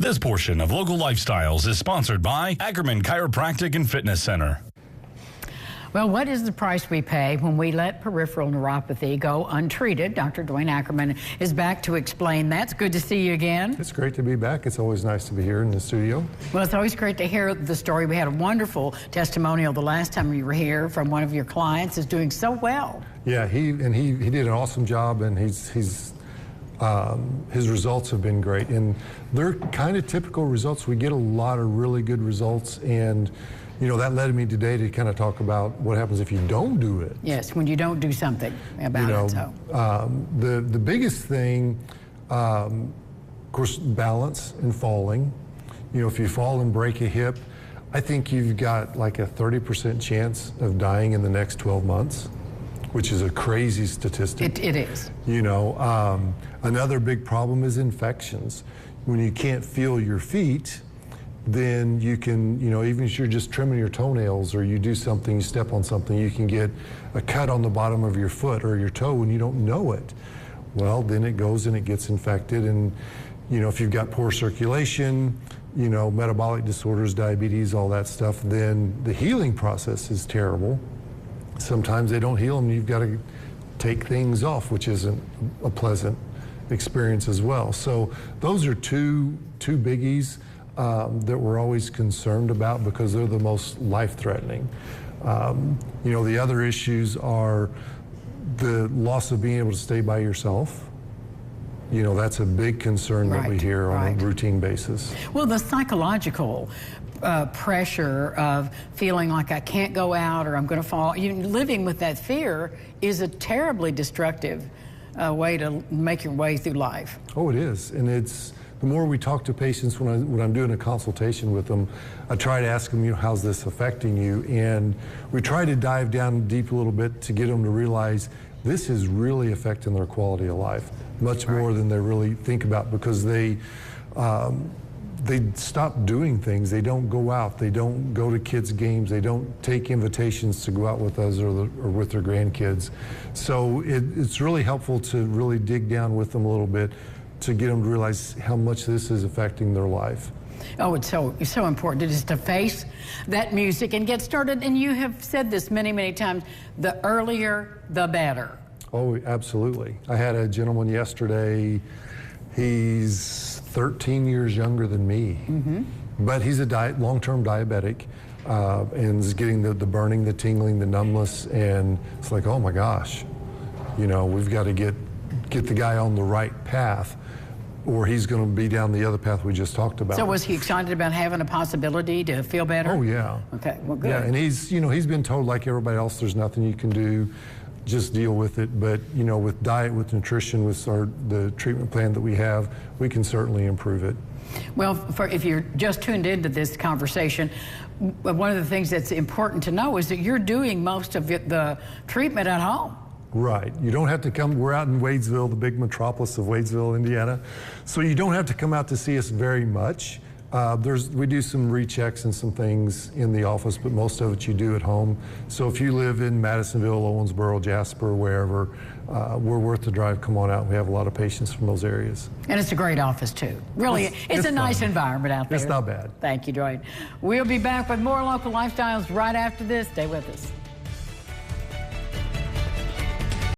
This portion of Local Lifestyles is sponsored by Ackerman Chiropractic and Fitness Center. Well, what is the price we pay when we let peripheral neuropathy go untreated? Dr. Dwayne Ackerman is back to explain that. It's good to see you again. It's great to be back. It's always nice to be here in the studio. Well, it's always great to hear the story. We had a wonderful testimonial the last time you were here from one of your clients who's doing so well. Yeah, he did an awesome job, and his results have been great. And they're kind of typical results. We get a lot of really good results, and you know, that led me today to kind of talk about what happens if you don't do it. Yes, when you don't do something about it. So. The biggest thing, of course, balance and falling. You know, if you fall and break a hip, I think you've got like a 30% chance of dying in the next 12 months, which is a crazy statistic. It is. You know, another big problem is infections. When you can't feel your feet, then you can, you know, even if you're just trimming your toenails or you do something, you step on something, you can get a cut on the bottom of your foot or your toe and you don't know it. Well, then it goes and it gets infected, and, you know, if you've got poor circulation, you know, metabolic disorders, diabetes, all that stuff, then the healing process is terrible. Sometimes they don't heal and you've got to take things off, which isn't a pleasant experience as well. So those are two biggies that we're always concerned about because they're the most life-threatening. You know, the other issues are the loss of being able to stay by yourself. You know, that's a big concern that we hear on a routine basis. Well, the psychological pressure of feeling like I can't go out or I'm going to fall, living with that fear is a terribly destructive way to make your way through life. Oh, it is. And it's, the more we talk to patients when I'm doing a consultation with them, I try to ask them, you know, how's this affecting you? And we try to dive down deep a little bit to get them to realize this is really affecting their quality of life, much more than they really think about, because they stop doing things. They don't go out. They don't go to kids' games. They don't take invitations to go out with us or with their grandkids. So it's really helpful to really dig down with them a little bit to get them to realize how much this is affecting their life. Oh, it's so important just to face that music and get started. And you have said this many, many times, the earlier, the better. Oh, absolutely. I had a gentleman yesterday, he's 13 years younger than me, but he's a long-term diabetic, and is getting the burning, the tingling, the numbness, and it's like, oh my gosh, you know, we've got to get the guy on the right path, or he's going to be down the other path we just talked about. So was he excited about having a possibility to feel better? Oh, yeah. Okay, well, good. Yeah, and he's been told, like everybody else, there's nothing you can do, just deal with it. But, you know, with diet, with nutrition, with the treatment plan that we have, we can certainly improve it. Well, if you're just tuned into this conversation, one of the things that's important to know is that you're doing most of the treatment at home. Right. You don't have to come. We're out in Wadesville, the big metropolis of Wadesville, Indiana. So you don't have to come out to see us very much. We do some rechecks and some things in the office, but most of it you do at home. So if you live in Madisonville, Owensboro, Jasper, wherever, we're worth the drive. Come on out. We have a lot of patients from those areas. And it's a great office, too. Really, it's a nice environment out there. It's not bad. Thank you, Dwayne. We'll be back with more Local Lifestyles right after this. Stay with us.